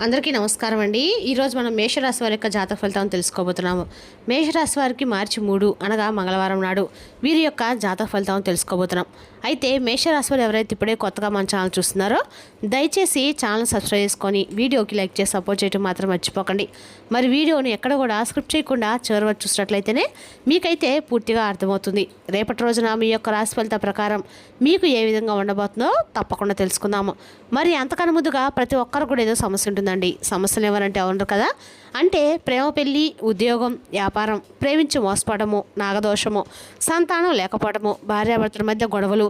అందరికీ నమస్కారం అండి. ఈరోజు మనం మేషరాశి వారి యొక్క జాతక ఫలితాలను తెలుసుకోబోతున్నాము. మేషరాశి వారికి మార్చి 3 అనగా మంగళవారం నాడు వీరి యొక్క జాతక ఫలితాలను తెలుసుకోబోతున్నాం. అయితే మేషరాశి వారు ఎవరైతే ఇప్పుడే కొత్తగా మన ఛానల్ చూస్తున్నారో దయచేసి ఛానల్ సబ్స్క్రైబ్ చేసుకొని వీడియోకి లైక్ చేసి సపోర్ట్ చేయడం మాత్రం మర్చిపోకండి. మరి వీడియోని ఎక్కడ కూడా స్క్రిప్ట్ చేయకుండా చివరి వరకు చూసినట్లయితేనే మీకైతే పూర్తిగా అర్థమవుతుంది. రేపటి రోజున మీ యొక్క రాశి ఫలిత ప్రకారం మీకు ఏ విధంగా ఉండబోతుందో తప్పకుండా తెలుసుకుందాము. మరి అంతకన్నా ముందుగా ప్రతి ఒక్కరు కూడా ఏదో సమస్య ఉంటుందండి. సమస్యలు ఎవరంటే ఎవరు కదా, అంటే ప్రేమ, పెళ్లి, ఉద్యోగం, వ్యాపారం, ప్రేమించి మోసపోవడము, నాగదోషము, సంతానం లేకపోవడము, భార్యాభర్తల మధ్య గొడవలు,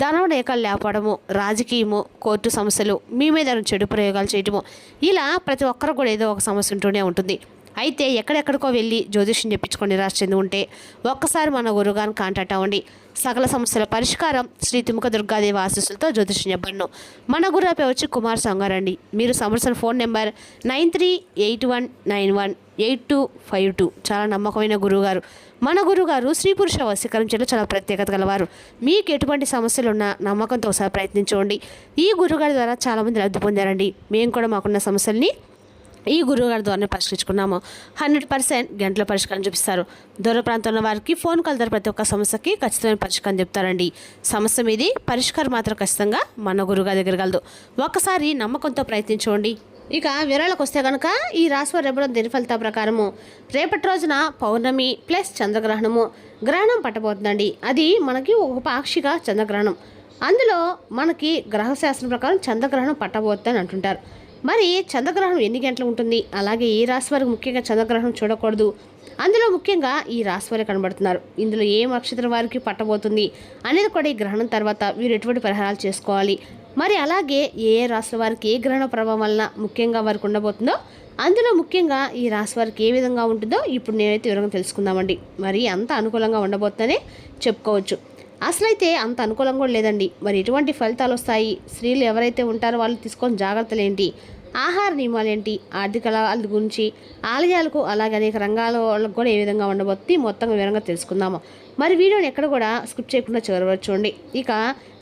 ధనం రేఖలు లేకపోవడము, రాజకీయము, కోర్టు సమస్యలు, మీ మీద చెడు ప్రయోగాలు చేయటము, ఇలా ప్రతి ఒక్కరు కూడా ఏదో ఒక సమస్య ఉంటూనే ఉంటుంది. అయితే ఎక్కడెక్కడికో వెళ్ళి జ్యోతిష్యం చెప్పించుకొని నిరాశ చెంది ఉంటే ఒక్కసారి మన గురువుగారిని కాంటాక్ట్ అవ్వండి. సకల సమస్యల పరిష్కారం శ్రీ తిముక దుర్గాదేవి ఆశీస్సులతో జ్యోతిష్యం చెప్పను. మన గురువు పేరు వచ్చి కుమార్ సంగారండి. మీరు సంవత్సరం ఫోన్ నెంబర్ 9381918252. చాలా నమ్మకమైన గురువుగారు. మన గురువుగారు స్త్రీ పురుష వశీకరించడంలో చాలా ప్రత్యేకత గలవారు. మీకు ఎటువంటి సమస్యలు ఉన్నా నమ్మకంతో ఒకసారి ప్రయత్నించండి. ఈ గురువుగారి ద్వారా చాలామంది లబ్ధి పొందారండి. మేము కూడా మాకున్న సమస్యల్ని ఈ గురువుగారి ద్వారానే పరిష్కరించుకున్నాము. 100% గంటల పరిష్కారం చూపిస్తారు. దూర ప్రాంతంలో వారికి ఫోన్ కాల్ ద్వారా ప్రతి ఒక్క సమస్యకి ఖచ్చితమైన పరిష్కారం చెప్తారండి. సమస్య మీది పరిష్కారం మాత్రం ఖచ్చితంగా మన గురువుగారి దగ్గర కలదు. ఒక్కసారి నమ్మకంతో ప్రయత్నించండి. ఇక వివరాలకు వస్తే కనుక ఈ రాశివారు రేపటి దిన ఫలితాల ప్రకారము రేపటి రోజున పౌర్ణమి ప్లస్ చంద్రగ్రహణము గ్రహణం పట్టబోతుందండి. అది మనకి ఒక పాక్షిక చంద్రగ్రహణం. అందులో మనకి గ్రహశాస్త్రం ప్రకారం చంద్రగ్రహణం పట్టబోతుందని అంటుంటారు. మరి చంద్రగ్రహణం ఎన్ని గంటలు ఉంటుంది, అలాగే ఈ రాశి వారికి ముఖ్యంగా చంద్రగ్రహణం చూడకూడదు, అందులో ముఖ్యంగా ఈ రాశి వారే కనబడుతున్నారు. ఇందులో ఏ నక్షత్రం వారికి పట్టబోతుంది అనేది కూడా ఈ గ్రహణం తర్వాత వీరు ఎటువంటి పరిహారాలు చేసుకోవాలి, మరి అలాగే ఏ రాశి వారికి ఏ గ్రహణ ప్రభావం వలన ముఖ్యంగా వారికి ఉండబోతుందో, అందులో ముఖ్యంగా ఈ రాశి వారికి ఏ విధంగా ఉంటుందో ఇప్పుడు నేనైతే వివరంగా తెలుసుకుందామండి. మరి అంత అనుకూలంగా ఉండబోతుందనే చెప్పుకోవచ్చు. అసలైతే అంత అనుకూలంగా కూడా లేదండి. మరి ఎటువంటి ఫలితాలు వస్తాయి, స్త్రీలు ఎవరైతే ఉంటారో వాళ్ళు తీసుకొని జాగ్రత్తలు ఏంటి, ఆహార నియమాలు ఏంటి, ఆర్థిక లాభాల గురించి, ఆలయాలకు అలాగే అనేక రంగాల వాళ్ళకు కూడా ఏ విధంగా ఉండబోతుంది మొత్తం వివరంగా తెలుసుకుందాము. మరి వీడియోని ఎక్కడ కూడా స్కిప్ చేయకుండా చివరి వరకు చూడండి. ఇక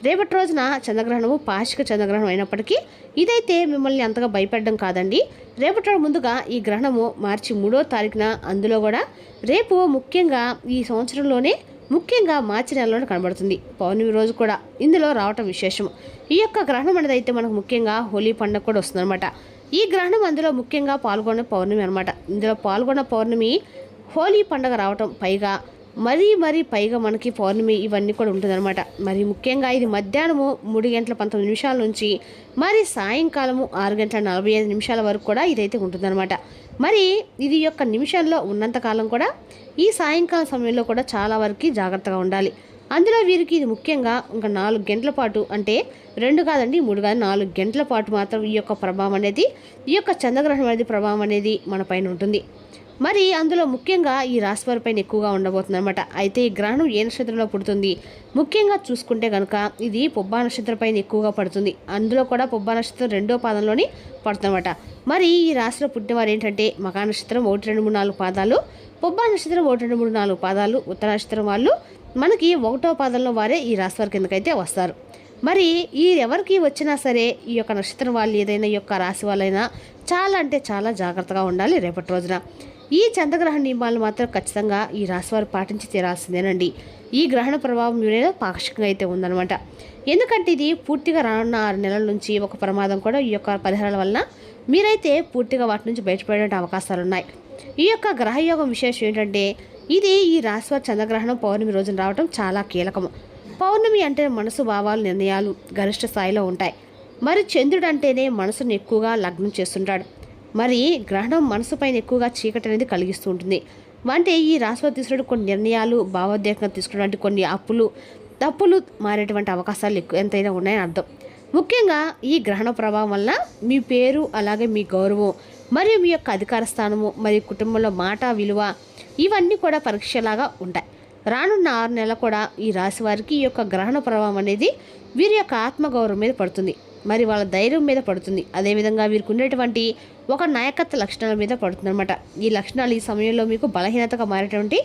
రేపటి రోజున చంద్రగ్రహణము పాక్షిక చంద్రగ్రహణం అయినప్పటికీ ఇదైతే మిమ్మల్ని అంతగా భయపడడం కాదండి. రేపటి రోజు ముందుగా ఈ గ్రహణము మార్చి 3వ తారీఖున, అందులో కూడా రేపు ముఖ్యంగా ఈ సంవత్సరంలోనే ముఖ్యంగా మార్చి నెలలోనే కనబడుతుంది. పౌర్ణమి రోజు కూడా ఇందులో రావటం విశేషం. ఈ యొక్క గ్రహణం అనేది అయితే మనకు ముఖ్యంగా హోలీ పండుగ కూడా వస్తుందన్నమాట. ఈ గ్రహణం అందులో ముఖ్యంగా పాల్గొన్న పౌర్ణమి అనమాట. ఇందులో పాల్గొన్న పౌర్ణమి హోలీ పండుగ రావటం, పైగా మరీ పైగా మనకి పౌర్ణమి ఇవన్నీ కూడా ఉంటుందన్నమాట. మరి ముఖ్యంగా ఇది మధ్యాహ్నము 3:19 నుంచి మరి సాయంకాలము 6:45 వరకు కూడా ఇదైతే ఉంటుందన్నమాట. మరి ఇది యొక్క నిమిషంలో ఉన్నంతకాలం కూడా ఈ సాయంకాలం సమయంలో కూడా చాలా వరకు జాగ్రత్తగా ఉండాలి. అందులో వీరికి ఇది ముఖ్యంగా ఇంకా 4 గంటల పాటు, అంటే 2 కాదండి 3 కాదు 4 గంటల పాటు మాత్రం ఈ యొక్క ప్రభావం అనేది, ఈ యొక్క చంద్రగ్రహణం అనేది ప్రభావం అనేది మన పైన ఉంటుంది. మరి అందులో ముఖ్యంగా ఈ రాశి వారి పైన ఎక్కువగా ఉండబోతుంది అనమాట. అయితే ఈ గ్రహణం ఏ నక్షత్రంలో పుడుతుంది ముఖ్యంగా చూసుకుంటే కనుక ఇది పుబ్బా నక్షత్రం పైన ఎక్కువగా పడుతుంది. అందులో కూడా పుబ్బా నక్షత్రం 2వ పాదంలోని పడుతుందన్నమాట. మరి ఈ రాశిలో పుట్టిన వారు ఏంటంటే మకా నక్షత్రం 1, 2, 3, 4 పాదాలు, పుబ్బా నక్షత్రం 1, 2, 3, 4 పాదాలు, ఉత్తర నక్షత్రం వాళ్ళు మనకి 1వ పాదంలో వారే ఈ రాశి వారి కిందకైతే వస్తారు. మరి ఈ ఎవరికి వచ్చినా సరే ఈ యొక్క నక్షత్రం వాళ్ళు ఏదైనా ఈ యొక్క రాశి వాళ్ళైనా చాలా అంటే చాలా జాగ్రత్తగా ఉండాలి రేపటి రోజున. ఈ చంద్రగ్రహణ నియమాలు మాత్రం ఖచ్చితంగా ఈ రాశివారు పాటించి తీరాల్సిందేనండి. ఈ గ్రహణ ప్రభావం మీద పాక్షికంగా అయితే ఉందన్నమాట. ఎందుకంటే ఇది పూర్తిగా రానున్న 6 నెలల నుంచి ఒక ప్రమాదం కూడా ఈ యొక్క పరిహారాల వలన మీరైతే పూర్తిగా వాటి నుంచి బయటపడే అవకాశాలు ఉన్నాయి. ఈ యొక్క గ్రహయోగం విశేషం ఏంటంటే ఇది ఈ రాశివారి చంద్రగ్రహణం పౌర్ణమి రోజున రావడం చాలా కీలకము. పౌర్ణమి అంటే మనసు భావాలు నిర్ణయాలు గరిష్ట స్థాయిలో ఉంటాయి. మరి చంద్రుడు అంటేనే మనసును ఎక్కువగా లగ్నం చేస్తుంటాడు. మరి గ్రహణం మనసు పైన ఎక్కువగా చీకటి అనేది కలిగిస్తూ ఉంటుంది. అంటే ఈ రాశివారు తీసుకునే కొన్ని నిర్ణయాలు భావోద్వేగంగా తీసుకున్నటువంటి కొన్ని తప్పులు మారేటువంటి అవకాశాలు ఎంతైనా ఉన్నాయని అర్థం. ముఖ్యంగా ఈ గ్రహణ ప్రభావం వల్ల మీ పేరు అలాగే మీ గౌరవం మరియు మీ యొక్క అధికార స్థానము మరియు కుటుంబంలో మాట విలువ ఇవన్నీ కూడా పరీక్షలాగా ఉంటాయి. రానున్న 6 నెలలు కూడా ఈ రాశి వారికి ఈ యొక్క గ్రహణ ప్రభావం అనేది వీరి యొక్క ఆత్మగౌరవం మీద పడుతుంది. మరి వాళ్ళ ధైర్యం మీద పడుతుంది. అదేవిధంగా వీరికి ఉండేటువంటి ఒక నాయకత్వ లక్షణాల మీద పడుతుందన్నమాట. ఈ లక్షణాలు ఈ సమయంలో మీకు బలహీనతగా మారేటువంటి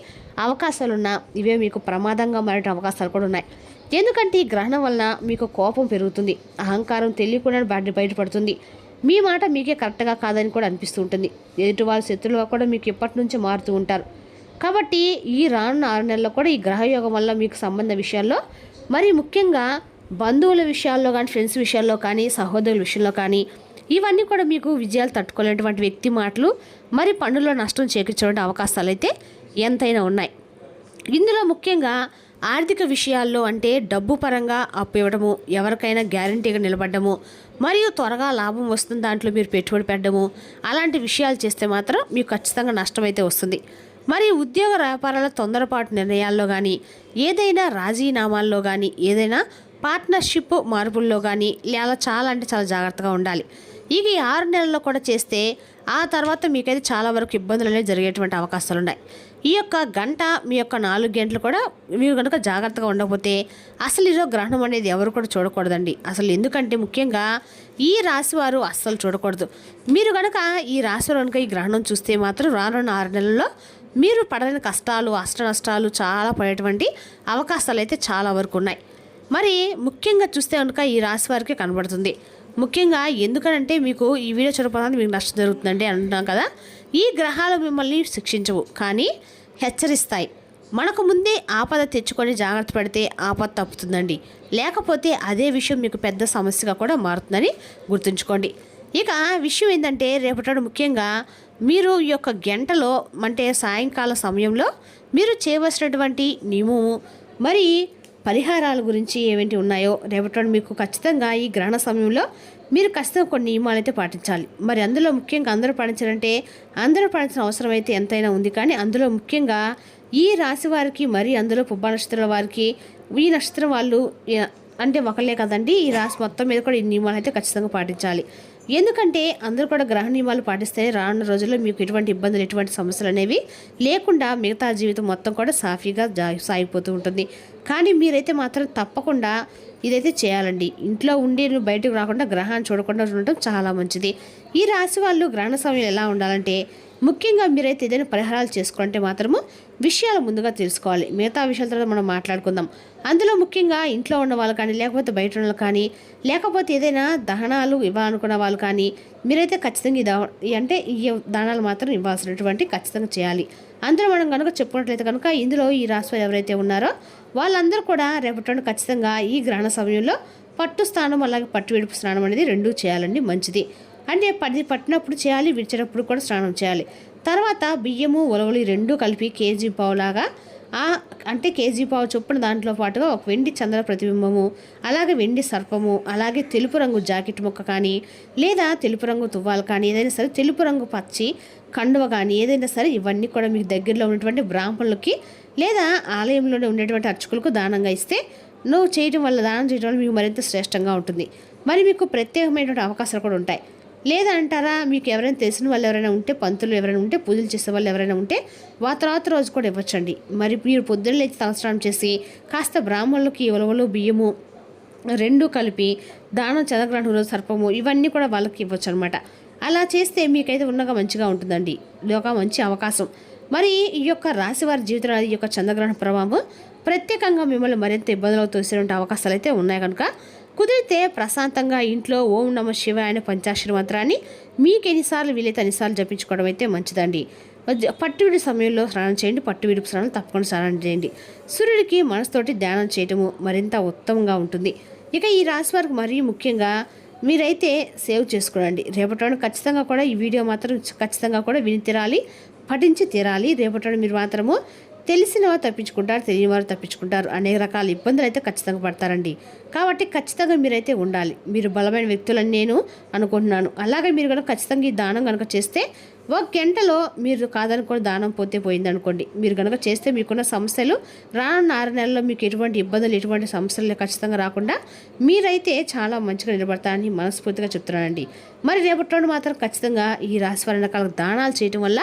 అవకాశాలున్నా ఇవే మీకు ప్రమాదంగా మారే అవకాశాలు కూడా ఉన్నాయి. ఎందుకంటే ఈ గ్రహణం వలన మీకు కోపం పెరుగుతుంది, అహంకారం తెలియకుండా బయటపడుతుంది. మీ మాట మీకే కరెక్ట్గా కాదని కూడా అనిపిస్తూ ఉంటుంది. ఎదుటి వాళ్ళ శత్రువులుగా కూడా మీకు ఇప్పటి నుంచి మారుతూ ఉంటారు. కాబట్టి ఈ రానున్న 6 నెలల్లో కూడా ఈ గ్రహయోగం వల్ల మీకు సంబంధ విషయాల్లో, మరి ముఖ్యంగా బంధువుల విషయాల్లో కానీ, ఫ్రెండ్స్ విషయాల్లో కానీ, సహోదరుల విషయంలో కానీ, ఇవన్నీ కూడా మీకు విజయాలు తట్టుకోలేనటువంటి వ్యక్తి మాటలు, మరి పనుల్లో నష్టం చేకూర్చేటువంటి అవకాశాలు అయితే ఎంతైనా ఉన్నాయి. ఇందులో ముఖ్యంగా ఆర్థిక విషయాల్లో అంటే డబ్బు పరంగా అప్పు ఇవ్వడము, ఎవరికైనా గ్యారంటీగా నిలబడ్డము, మరియు త్వరగా లాభం వస్తుంది దాంట్లో మీరు పెట్టుబడి పెట్టడము, అలాంటి విషయాలు చేస్తే మాత్రం మీకు ఖచ్చితంగా నష్టం అయితే వస్తుంది. మరి ఉద్యోగ వ్యాపారాల తొందరపాటు నిర్ణయాల్లో కానీ, ఏదైనా రాజీనామాల్లో కానీ, ఏదైనా పార్ట్నర్షిప్ మార్పుల్లో కానీ అలా చాలా అంటే చాలా జాగ్రత్తగా ఉండాలి. ఇక ఈ 6 నెలల్లో కూడా చేస్తే ఆ తర్వాత మీకైతే చాలా వరకు ఇబ్బందులు అనేవి జరిగేటువంటి అవకాశాలు ఉన్నాయి. ఈ యొక్క గంట మీ యొక్క 4 గంటలు కూడా మీరు కనుక జాగ్రత్తగా ఉండకపోతే అసలు ఈరోజు గ్రహణం అనేది ఎవరు కూడా చూడకూడదండి. అసలు ఎందుకంటే ముఖ్యంగా ఈ రాశి వారు అస్సలు చూడకూడదు. మీరు కనుక ఈ రాశి వారు కనుక ఈ గ్రహణం చూస్తే మాత్రం రానున్న 6 నెలల్లో మీరు పడలేని కష్టాలు, అష్ట నష్టాలు చాలా పడేటువంటి అవకాశాలు అయితే చాలా వరకు ఉన్నాయి. మరి ముఖ్యంగా చూస్తే కనుక ఈ రాశి వారికి కనబడుతుంది. ముఖ్యంగా ఎందుకనంటే మీకు ఈ వీడియో చూడకపోతే మీకు నష్టం జరుగుతుందండి అంటున్నాం కదా. ఈ గ్రహాలు మిమ్మల్ని శిక్షించవు, కానీ హెచ్చరిస్తాయి. మనకు ముందే ఆపద తెచ్చుకొని జాగ్రత్త పడితే ఆపద తప్పుతుందండి. లేకపోతే అదే విషయం మీకు పెద్ద సమస్యగా కూడా మారుతుందని గుర్తుంచుకోండి. ఇక విషయం ఏంటంటే రేపటి ముఖ్యంగా మీరు ఈ యొక్క గంటలో అంటే సాయంకాల సమయంలో మీరు చేయవలసినటువంటి నియమము మరి పరిహారాల గురించి ఏమిటి ఉన్నాయో రేపటి మీకు ఖచ్చితంగా ఈ గ్రహణ సమయంలో మీరు ఖచ్చితంగా కొన్ని నియమాలు అయితే పాటించాలి. మరి అందులో ముఖ్యంగా అందరూ పాటించాలంటే అందరూ పాటించిన అవసరం అయితే ఎంతైనా ఉంది. కానీ అందులో ముఖ్యంగా ఈ రాశి వారికి, మరి అందులో పుబ్బ నక్షత్రాల వారికి, ఈ నక్షత్రం వాళ్ళు అంటే ఒకళ్ళే కదండి, ఈ రాశి మొత్తం మీద కూడా ఈ నియమాలు అయితే ఖచ్చితంగా పాటించాలి. ఎందుకంటే అందరూ కూడా గ్రహ నియమాలు పాటిస్తే రానున్న రోజుల్లో మీకు ఎటువంటి ఇబ్బందులు, ఎటువంటి సమస్యలు అనేవి లేకుండా మిగతా జీవితం మొత్తం కూడా సాఫీగా సాగిపోతూ ఉంటుంది. కానీ మీరైతే మాత్రం తప్పకుండా ఇదైతే చేయాలండి. ఇంట్లో ఉండి బయటకు రాకుండా గ్రహాన్ని చూడకుండా ఉండటం చాలా మంచిది. ఈ రాశి వాళ్ళు గ్రహణ సమయం ఎలా ఉండాలంటే ముఖ్యంగా మీరైతే ఏదైనా పరిహారాలు చేసుకుంటే మాత్రము విషయాలు ముందుగా తెలుసుకోవాలి. మిగతా విషయాల తర్వాత మనం మాట్లాడుకుందాం. అందులో ముఖ్యంగా ఇంట్లో ఉన్న వాళ్ళు కానీ, లేకపోతే బయట ఉన్న వాళ్ళు కానీ, లేకపోతే ఏదైనా దహనాలు ఇవ్వాలనుకున్న వాళ్ళు కానీ మీరైతే ఖచ్చితంగా ఈ దానాలు మాత్రం ఇవ్వాల్సినటువంటి ఖచ్చితంగా చేయాలి. అందులో మనం కనుక చెప్పుకున్నట్లయితే కనుక ఇందులో ఈ రాశి ఎవరైతే ఉన్నారో వాళ్ళందరూ కూడా రేపటి ఖచ్చితంగా ఈ గ్రహణ సమయంలో పట్టు స్నానం అలాగే పట్టు విడుపు స్నానం అనేది 2 చేయాలండి, మంచిది. అంటే పట్టినప్పుడు చేయాలి, విడిచేటప్పుడు కూడా స్నానం చేయాలి. తర్వాత బియ్యము, ఉలవలు 2 కలిపి కేజీ పావులాగా అంటే కేజీ పావు చొప్పున దాంట్లో పాటుగా ఒక వెండి చంద్ర ప్రతిబింబము, అలాగే వెండి సర్పము, అలాగే తెలుపు రంగు జాకెట్ ముక్క కానీ, లేదా తెలుపు రంగు తువ్వాలు కానీ, ఏదైనా సరే తెలుపు రంగు పచ్చి కండువ కానీ ఏదైనా సరే ఇవన్నీ కూడా మీకు దగ్గరలో ఉన్నటువంటి బ్రాహ్మణులకి లేదా ఆలయంలోనే ఉండేటువంటి అర్చకులకు దానంగా ఇస్తే దానం చేయడం వల్ల మీకు మరింత శ్రేష్టంగా ఉంటుంది. మరి మీకు ప్రత్యేకమైనటువంటి అవకాశాలు కూడా ఉంటాయి. లేదంటారా మీకు ఎవరైనా తెలిసిన వాళ్ళు ఎవరైనా ఉంటే, పంతులు ఎవరైనా ఉంటే, పూజలు చేసే వాళ్ళు ఎవరైనా ఉంటే తర్వాత రోజు కూడా ఇవ్వచ్చండి. మరి మీరు పొద్దున్న లేచి తలస్నానం చేసి కాస్త బ్రాహ్మణులకి ఉలవలు, బియ్యము 2 కలిపి దానం, చంద్రగ్రహణం రోజు సర్పము ఇవన్నీ కూడా వాళ్ళకి ఇవ్వచ్చు అనమాట. అలా చేస్తే మీకైతే ఉన్నగా మంచిగా ఉంటుందండి. ఇది ఒక మంచి అవకాశం. మరి ఈ యొక్క రాశి వారి జీవితంలో ఈ యొక్క చంద్రగ్రహణ ప్రభావం ప్రత్యేకంగా మిమ్మల్ని మరింత ఇబ్బందులకు తోసేటువంటి అవకాశాలు అయితే ఉన్నాయి. కనుక కుదిరితే ప్రశాంతంగా ఇంట్లో ఓం నమః శివాయ అనే పంచాక్షరి మంత్రాన్ని మీకు ఎన్నిసార్లు వీలైతే అన్నిసార్లు జపించుకోవడం అయితే మంచిదండి. పట్టు విడి సమయంలో స్నానం చేయండి, పట్టు విడుపు స్నానం తప్పకుండా స్నానం చేయండి. సూర్యుడికి మనసుతోటి ధ్యానం చేయటము మరింత ఉత్తమంగా ఉంటుంది. ఇక ఈ రాశి వారికి మరీ ముఖ్యంగా మీరైతే సేవ్ చేసుకోండి. రేపటి ఖచ్చితంగా కూడా ఈ వీడియో మాత్రం ఖచ్చితంగా కూడా విని తీరాలి, పఠించి తీరాలి. రేపటి మీరు మాత్రము తెలిసిన వారు తప్పించుకుంటారు, తెలియని వారు తప్పించుకుంటారు. అనేక రకాల ఇబ్బందులు అయితే ఖచ్చితంగా పడతారండి. కాబట్టి ఖచ్చితంగా మీరైతే ఉండాలి. మీరు బలమైన వ్యక్తులని నేను అనుకుంటున్నాను. అలాగే మీరు కనుక ఖచ్చితంగా ఈ దానం కనుక చేస్తే 1 గంటలో మీరు కాదనుకోని దానం పోతే పోయింది అనుకోండి. మీరు కనుక చేస్తే మీకున్న సమస్యలు రానున్న 6 నెలల్లో మీకు ఎటువంటి ఇబ్బందులు, ఎటువంటి సమస్యలు ఖచ్చితంగా రాకుండా మీరైతే చాలా మంచిగా నిలబడతారని మనస్ఫూర్తిగా చెప్తున్నానండి. మరి రేపటి మాత్రం ఖచ్చితంగా ఈ రాశి వారి రకాల దానాలు చేయడం వల్ల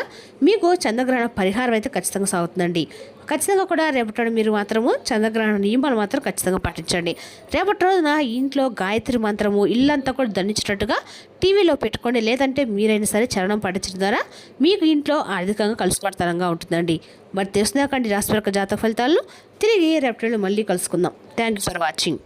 మీకు చంద్రగ్రహణ పరిహారం అయితే ఖచ్చితంగా సాగుతుందండి. ఖచ్చితంగా కూడా రేపటి మీరు మాత్రము చంద్రగ్రహణ నియమాలు మాత్రం ఖచ్చితంగా పాటించండి. రేపటి రోజున ఇంట్లో గాయత్రి మంత్రము ఇల్లంతా కూడా దండించేటట్టుగా టీవీలో పెట్టుకోండి. లేదంటే మీరైనా సరే చరణం పాటించడం ద్వారా మీకు ఇంట్లో ఆర్థికంగా కలిసిపడతరంగా ఉంటుందండి. మరి తెలుసుకున్నాకండి రాశి జాతక ఫలితాలను తిరిగి రేపటి మళ్ళీ కలుసుకుందాం. Thank you for watching.